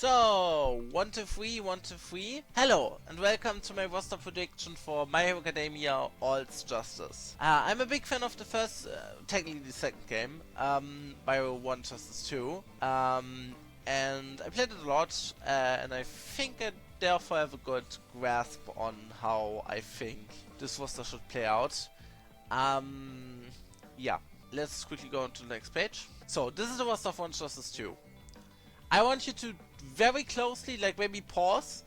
So, 1 to 3, 1 to 3. Hello, and welcome to my roster prediction for My Hero Academia All's Justice. I'm a big fan of the first, technically the second game, My Hero 1 Justice 2. And I played it a lot, and I think I therefore have a good grasp on how I think this roster should play out. Yeah, let's quickly go on to the next page. So, this is the roster of 1 Justice 2. I want you to very closely, like maybe pause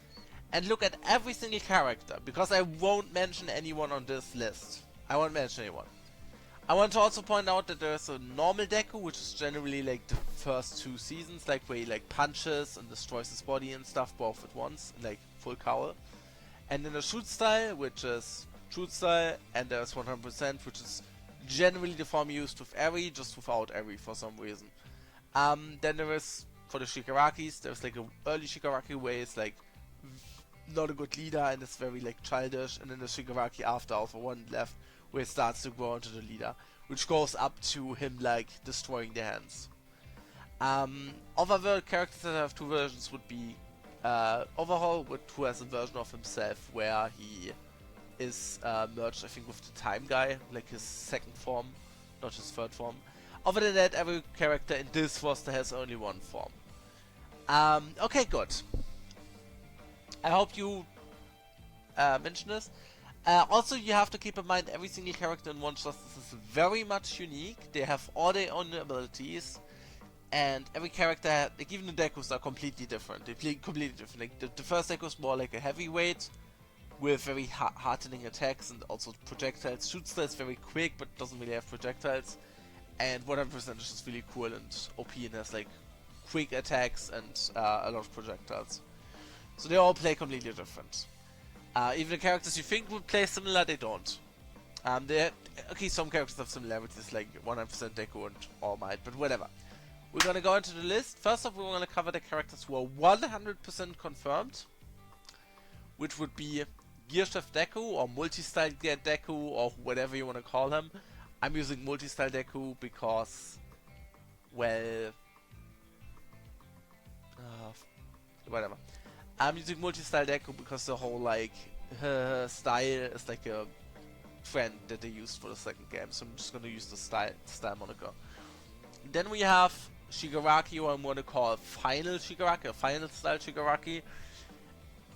and look at every single character, because I won't mention anyone on this list. I won't mention anyone. I want to also point out that there's a normal Deku, which is generally like the first 2 seasons, like where he like punches and destroys his body and stuff both at once, like full cowl. And then a shoot style, which is shoot style, and there's 100%, which is generally the form used with Eri, just without Eri for some reason. Then there is, for the Shigarakis, there's like an early Shigaraki where it's like not a good leader and it's very like childish, and then the Shigaraki after Alpha 1 left, where it starts to grow into the leader, which goes up to him like destroying the hands. Other characters that have 2 versions would be Overhaul, who has a version of himself where he is merged, I think, with the Time Guy, like his second form, not his third form. Other than that, every character in this roster has only 1 form. Okay, good. I hope you mention this. Also, you have to keep in mind every single character in 1 Justice is very much unique. They have all their own abilities, and every character, like even the Dekus, are completely different. They play completely different. Like the first Deku is more like a heavyweight with very hard-hitting attacks and also projectiles. Shoot style is very quick, but doesn't really have projectiles. And 100% is just really cool and OP and has like quick attacks and a lot of projectiles. So they all play completely different. Even the characters you think would play similar, they don't. Okay, some characters have similarities, like 100% Deku and All Might, but whatever. We're gonna go into the list. First off, we're gonna cover the characters who are 100% confirmed, which would be Gear Shift Deku or Multi-Style Deku or whatever you want to call him. I'm using Multi-Style Deku because, well, whatever. I'm using Multi-Style Deku because the whole like style is like a trend that they used for the second game, so I'm just gonna use the style moniker. Then we have Shigaraki, who I'm gonna call Final Shigaraki, or Final Style Shigaraki.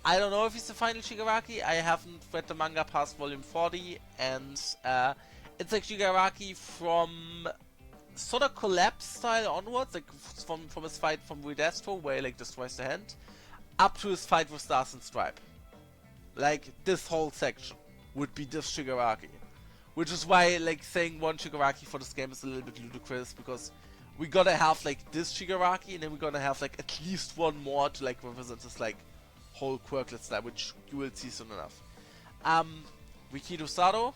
I don't know if he's the Final Shigaraki. I haven't read the manga past volume 40, and it's like Shigaraki from sort of collapse style onwards, like from his fight from Redestro, where he like destroys the hand, up to his fight with Stars and Stripe. Like, this whole section would be this Shigaraki. Which is why, like, saying 1 Shigaraki for this game is a little bit ludicrous, because we gotta have, like, this Shigaraki, and then we're gonna have, like, at least 1 more to, like, represent this, like, whole quirklet style, which you will see soon enough. Rikido Sado,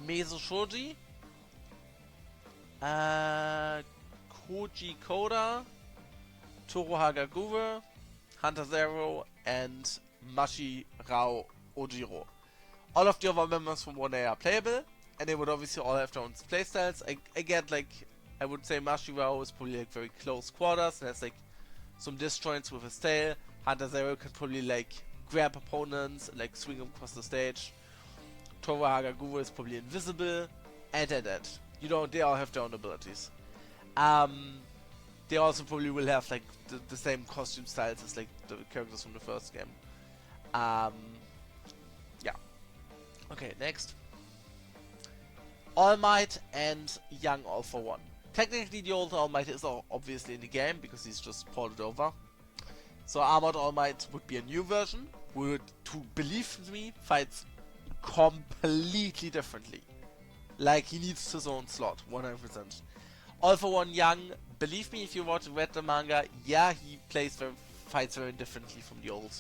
Mezo Shoji, Koji Koda, Toru Hagagure, Hunter Zero, and Mashi Rao Ojiro. All of the other members from 1A are playable, and they would obviously all have their own playstyles. I get, like, I would say Mashi Rao is probably like very close quarters and has like some disjoints with his tail. Hunter Zero can probably like grab opponents and like swing them across the stage. Toru Hagagure is probably invisible, and. You know, they all have their own abilities. They also probably will have like the same costume styles as like the characters from the first game. Yeah. Okay, next. All Might and Young All for One. Technically, the old All Might is obviously in the game because he's just ported over. So Armored All Might would be a new version, would, to believe me, fights completely differently. Like, he needs his own slot, 100%. All for One Young, believe me, if you read the manga, yeah, he fights very differently from the old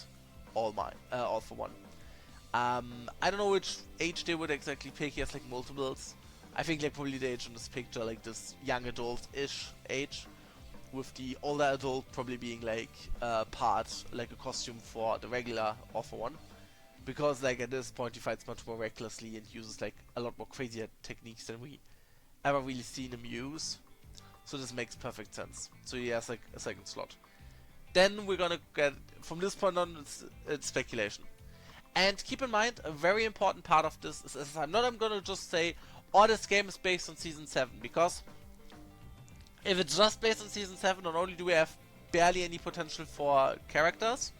All for One. I don't know which age they would exactly pick. He has like multiples. I think like probably the age on this picture, like this young adult-ish age, with the older adult probably being like part, like a costume for the regular All for One. Because like at this point he fights much more recklessly and uses like a lot more crazier techniques than we ever really seen him use. So this makes perfect sense. So he has like a second slot. then we're gonna get, from this point on, it's speculation. And keep in mind, a very important part of this is I'm gonna just say, oh, this game is based on Season 7, because if it's just based on Season 7, not only do we have barely any potential for characters,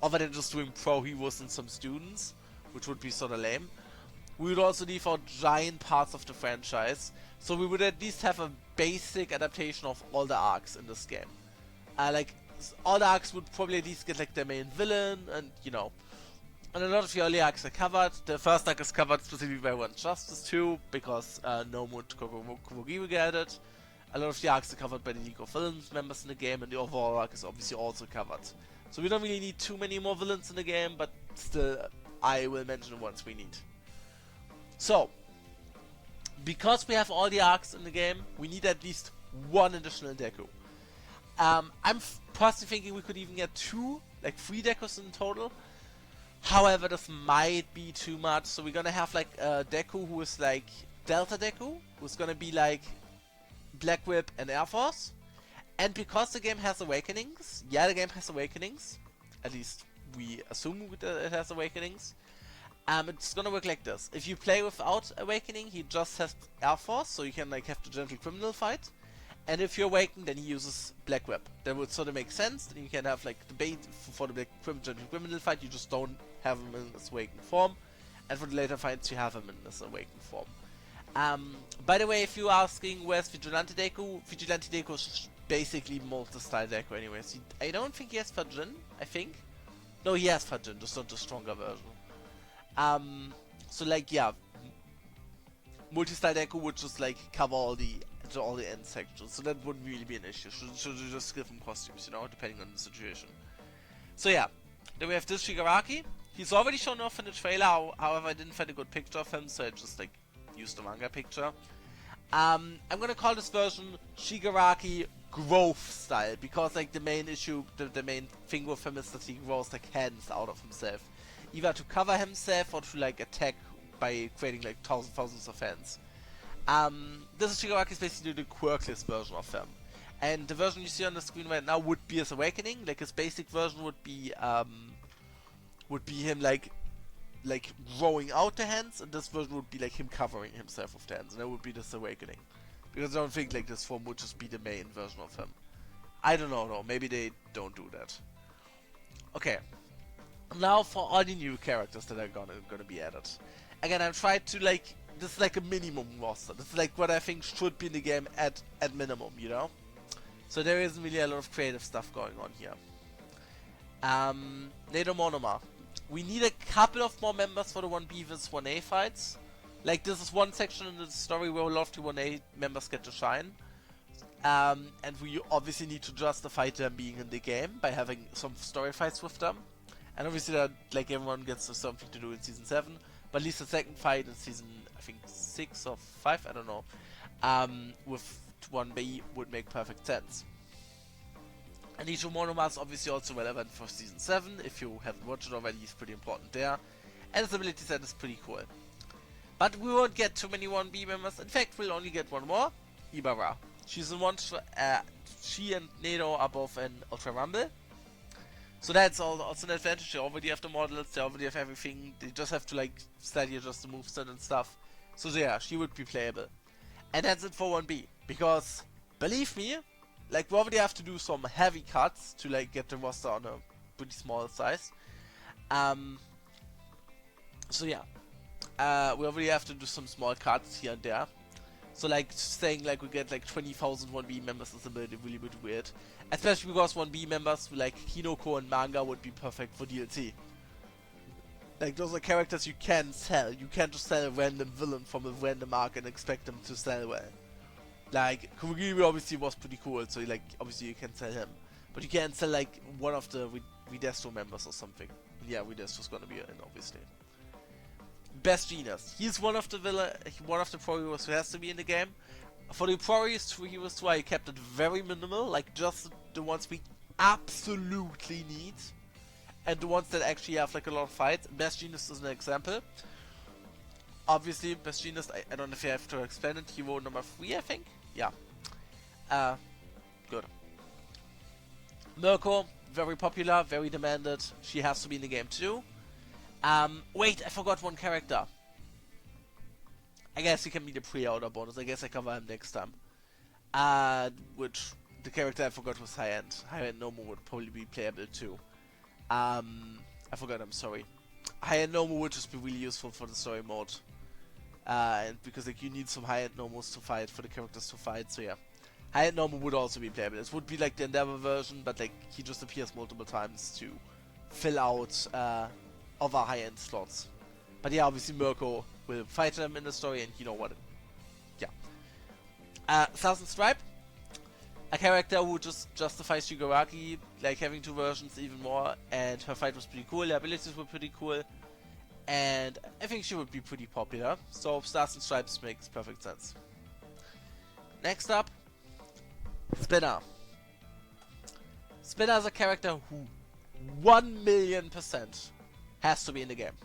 other than just doing pro heroes and some students, which would be sort of lame, we would also leave out giant parts of the franchise, so we would at least have a basic adaptation of all the arcs in this game. Like, all the arcs would probably at least get like their main villain, and you know, and a lot of the early arcs are covered. The first arc is covered specifically by One Justice 2, because Nomut Kogogi will get it. A lot of the arcs are covered by the League of Villains members in the game, and the overall arc is obviously also covered. So we don't really need too many more villains in the game, but still, I will mention the ones we need. So, because we have all the arcs in the game, we need at least one additional Deku. I'm personally thinking we could even get 2, like 3 Dekus in total. However, this might be too much, so we're gonna have like a Deku who is like Delta Deku, who's gonna be like Black Whip and Air Force. And because the game has awakenings, yeah, the game has awakenings, at least we assume it has awakenings, it's gonna work like this. If you play without awakening, he just has Air Force, so you can like have the gentle criminal fight. And if you awaken, then he uses Black Whip. That would sort of make sense. Then you can have like the bait for the gentle criminal fight, you just don't have him in his awakened form. And for the later fights, you have him in his awakened form. By the way, if you're asking where's Vigilante Deku, Vigilante Deku is basically multi-style Deku anyways. I don't think he has Fajin, I think. No, he has Fajin, just not the stronger version. So like, yeah, multi-style Deku would just like cover all the end sections, so that wouldn't really be an issue. Should just give him costumes, you know, depending on the situation. So yeah, then we have this Shigaraki. He's already shown off in the trailer, however I didn't find a good picture of him, so I just like used the manga picture. I'm gonna call this version Shigaraki growth style, because like the main issue, the main thing with him is that he grows like hands out of himself, either to cover himself or to like attack by creating like thousands of hands. This is Shigaraki's basically the quirkless version of him. And the version you see on the screen right now would be his awakening. Like his basic version would be him like growing out the hands, and this version would be like him covering himself with the hands, and that would be this awakening. Because I don't think like this form would just be the main version of him. I don't know though, maybe they don't do that. Okay. Now for all the new characters that are gonna be added. Again, I'm trying to like, this is like a minimum roster. This is like what I think should be in the game at minimum, you know? So there isn't really a lot of creative stuff going on here. Nado Monoma. We need a couple of more members for the 1B vs 1A fights. Like, this is one section in the story where a lot of the 1A members get to shine. And we obviously need to justify them being in the game by having some story fights with them. And obviously that, like, everyone gets something to do in Season 7. But at least the second fight in Season, I think, 6 or 5, I don't know, with 1B would make perfect sense. And Nicho Monoma is obviously also relevant for Season 7. If you haven't watched it already, he's pretty important there. And his ability set is pretty cool. But we won't get too many 1B members. In fact, we'll only get one more. Ibara. She's in one. She and Nado are both in Ultra Rumble. So that's also an advantage. They already have the models, they already have everything. They just have to like slightly adjust the moveset and stuff. So yeah, she would be playable. And that's it for 1B. Because, believe me, like we already have to do some heavy cuts to like get the roster on a pretty small size. So yeah. We already have to do some small cuts here and there. So like saying like we get like 20,000 1B members is a bit really weird. Especially because 1B members like Hinoko and Manga would be perfect for DLC. Like those are characters you can sell. You can't just sell a random villain from a random arc and expect them to sell well. Like Kurogiri obviously was pretty cool, so like obviously you can sell him. But you can't sell like one of the Videstro members or something. Yeah, Videstro's gonna be in obviously. Best Genius. He's one of the pro heroes who has to be in the game. For the pro heroes too, I kept it very minimal, like just the ones we absolutely need. And the ones that actually have like a lot of fights. Best Genius is an example. Obviously, Best Genius, I don't know if I have to explain it, hero number 3 I think? Yeah. Good. Mirko, very popular, very demanded. She has to be in the game too. Wait, I forgot one character. I guess he can be the pre-order bonus. I guess I cover him next time. Which the character I forgot was High End. High End Nomu would probably be playable too. I forgot. I'm sorry. High End Nomu would just be really useful for the story mode. And because like you need some high end Nomos to fight for the characters to fight. So yeah, high end Nomu would also be playable. It would be like the Endeavor version, but like he just appears multiple times to fill out other high end slots. But yeah, obviously Mirko will fight him in the story, and you know what? Yeah. Thousand Stripe, a character who just justifies Shigaraki, like having two versions even more, and her fight was pretty cool. The abilities were pretty cool. And I think she would be pretty popular, so Stars and Stripes makes perfect sense. Next up, Spinner. Spinner is a character who 1,000,000% has to be in the game.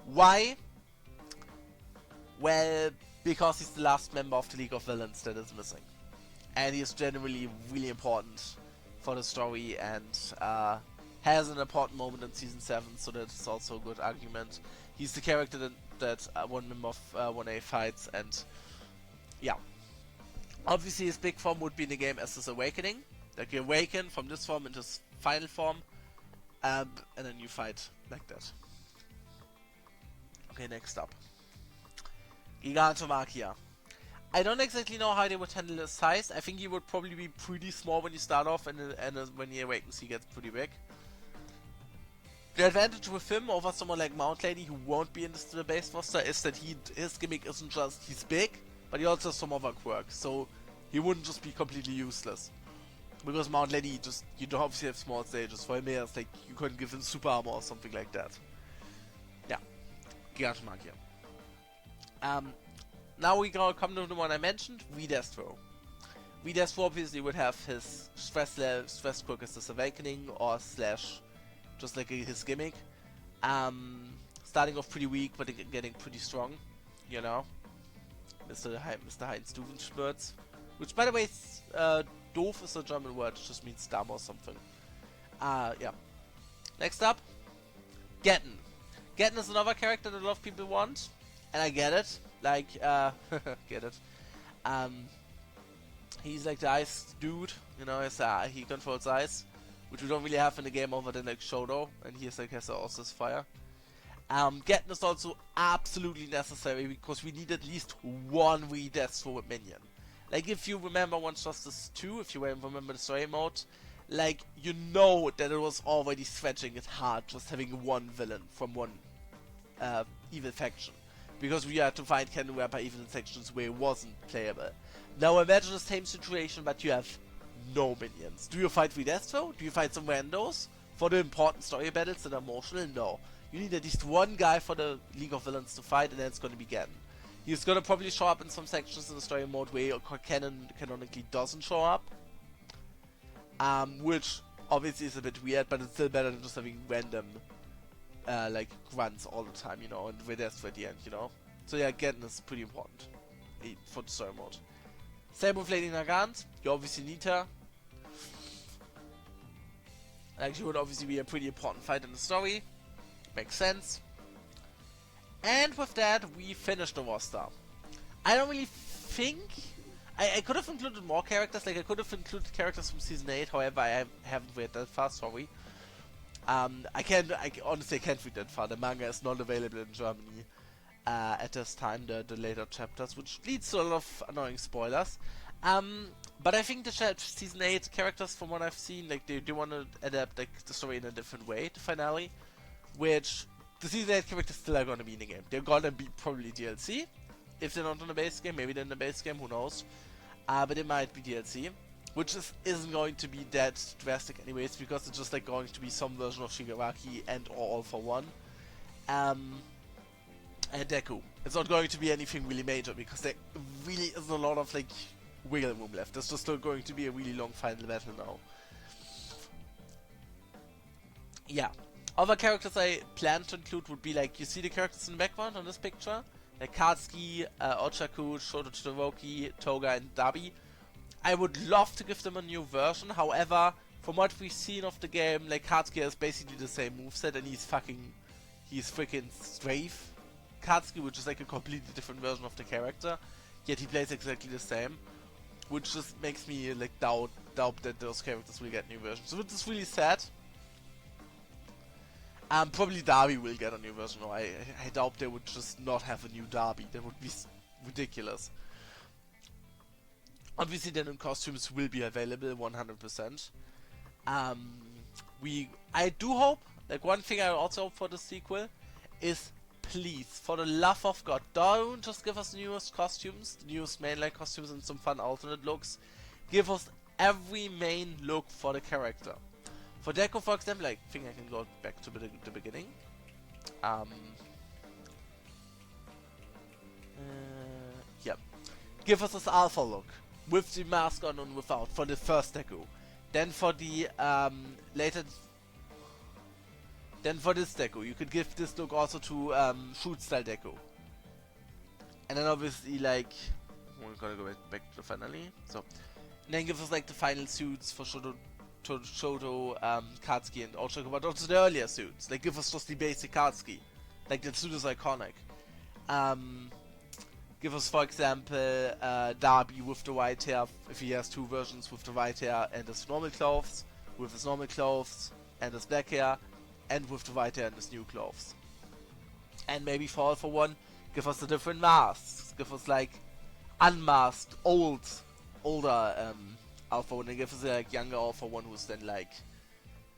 Why? Well, because he's the last member of the League of Villains that is missing. And he is generally really important for the story and has an important moment in Season 7, so that's also a good argument. He's the character that one member of 1A fights, and yeah. Obviously his big form would be in the game as his awakening. Like you awaken from this form into his final form, and then you fight like that. Okay, next up. Gigantomachia. I don't exactly know how they would handle his size. I think he would probably be pretty small when you start off, and when he awakens he gets pretty big. The advantage with him over someone like Mount Lady, who won't be in the base roster, is that his gimmick isn't just he's big, but he also has some other quirks, so he wouldn't just be completely useless. Because Mount Lady you don't obviously have small stages. For him, it's like you couldn't give him super armor or something like that. Yeah, Gigantomachia. Now we gonna come to the one I mentioned, Videstro. Videstro obviously would have his stress quirk as his awakening, or slash just like his gimmick. Starting off pretty weak, but getting pretty strong, you know. Mr. Heinz Duvenschmerz. Which, by the way, doof is a German word, it just means dumb or something. Yeah. Next up, Getten. Getten is another character that a lot of people want, and I get it. Like, get it. He's like the ice dude, you know, he controls ice, which we don't really have in the game other than like Shoto, and he has also his fire. Getten is also absolutely necessary because we need at least one Videstro minion. Like, if you remember Once Justice 2, if you remember the story mode, like, you know that it was already stretching it hard just having one villain from one evil faction. Because we had to find Cannon Rapper even in sections where it wasn't playable. Now imagine the same situation, but you have no minions. Do you fight Videstro? Do you fight some randos? For the important story battles that are emotional? No. You need at least one guy for the League of Villains to fight, and then it's gonna be Getten. He's gonna probably show up in some sections in the story mode where Cannon canonically doesn't show up. Which obviously is a bit weird, but it's still better than just having random like grunts all the time, you know, and Videstro at the end, you know. So yeah, Getten is pretty important for the story mode. Same with Lady Nagant, you obviously need her. Like, she would obviously be a pretty important fight in the story. Makes sense. And with that, we finished the roster. I don't really think... I could have included more characters, like I could have included characters from Season 8, however I haven't read that far, sorry. I honestly can't read that far, the manga is not available in Germany at this time, the later chapters, which leads to a lot of annoying spoilers. But I think the Season 8 characters, from what I've seen, like they want to adapt like the story in a different way, the finale, which the Season 8 characters still are going to be in the game. They're going to be probably DLC. If they're not in the base game, maybe they're in the base game, who knows. But it might be DLC. Which isn't going to be that drastic anyways, because it's just like going to be some version of Shigaraki and or All for One. And Deku. It's not going to be anything really major, because there really isn't a lot of like wiggle room left. There's just not going to be a really long final battle now. Yeah. Other characters I plan to include would be like, you see the characters in the background on this picture? Like Katsuki, Ochaku, Shoto Todoroki, Toga and Dabi. I would love to give them a new version, however, from what we've seen of the game, like Katsuki has basically the same moveset, and he's freaking Strafe Katsuki, which is like a completely different version of the character, yet he plays exactly the same, which just makes me like doubt that those characters will get new versions, which is really sad. Probably Darby will get a new version, or I doubt they would just not have a new Darby. That would be ridiculous. Obviously, the new costumes will be available 100%. I do hope, like one thing I also hope for the sequel is, please, for the love of God, don't just give us the newest costumes, the newest mainline costumes and some fun alternate looks. Give us every main look for the character. For Deku, for example, I think I can go back to the beginning. Yeah. Give us this alpha look, with the mask on and without, for the first Deku. Then for the, Then for this Deku, you could give this look also to, Shoot Style Deku. And then obviously, like, we're gonna go back to finally, so. And then give us, like, the final suits for Shoto, Katsuki and Ochako, but also the earlier suits. Like, give us just the basic Katsuki. Like, the suit is iconic. Give us, for example, Darby with the white hair, if he has two versions, with the white hair and his normal clothes, with his normal clothes and his black hair, and with the white hair and his new clothes. And maybe for All For One, give us the different masks. Give us, like, unmasked, older, Alpha One, and give us a like, younger Alpha One who's then like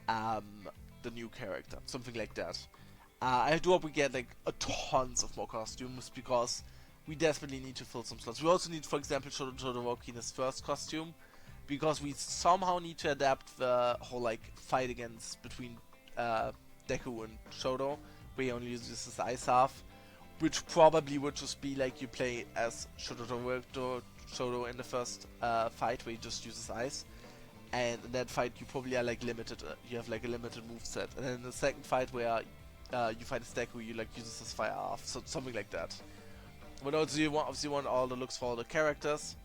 the new character, something like that. I do hope we get like tons of more costumes, because we desperately need to fill some slots. We also need, for example, Todoroki in his first costume, because we somehow need to adapt the whole like fight between Deku and Shoto, where he only uses his ice half, which probably would just be like you play as Shoto in the first fight, where he just uses ice, and in that fight you probably are like limited. You have like a limited moveset, and then in the second fight where you fight as Deku, you like uses his fire off, so something like that. But also you obviously want all the looks for all the characters,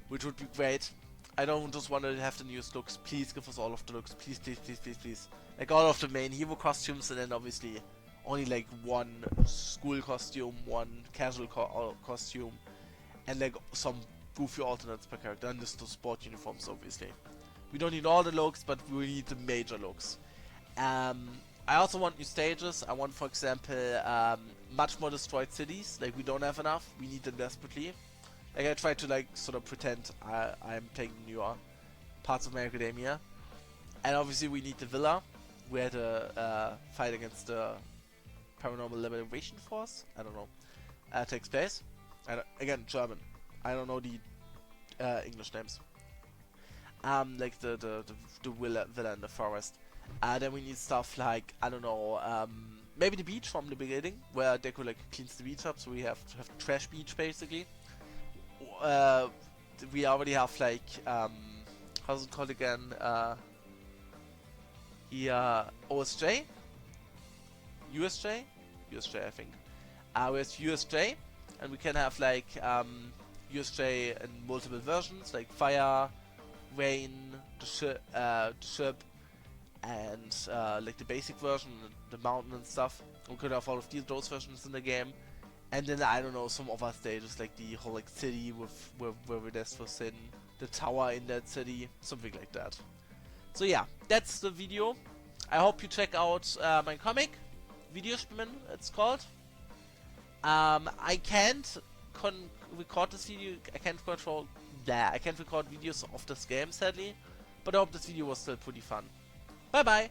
which would be great. I don't just want to have the newest looks. Please give us all of the looks. Please, please, please, please, please. Like all of the main hero costumes, and then obviously only like one school costume, one casual costume, and like some goofy alternates per character, and just the sport uniforms, obviously. We don't need all the looks, but we need the major looks. I also want new stages. I want, for example, much more destroyed cities. Like, we don't have enough. We need them desperately. Like, I try to, like, sort of pretend I'm playing newer parts of My Academia. And obviously we need the villa, where the fight against the Paranormal Liberation Force, I don't know, takes place. Again, German. I don't know the English names. Like the villa in the forest. Then we need stuff like, I don't know, maybe the beach from the beginning, where Deku like cleans the beach up, so we have to have trash beach basically. We already have like, how's it called again? OSJ? USJ? USJ, I think. We have USJ, and we can have like USJ in multiple versions, like fire, rain, the ship, and like the basic version, the mountain and stuff. We could have all of those versions in the game, and then I don't know, some other stages like the whole like city with where Vedes was in, the tower in that city, something like that. So yeah, that's the video. I hope you check out my comic, Videospiel-Man, it's called. I can't record this video. I can't record videos of this game, sadly. But I hope this video was still pretty fun. Bye bye!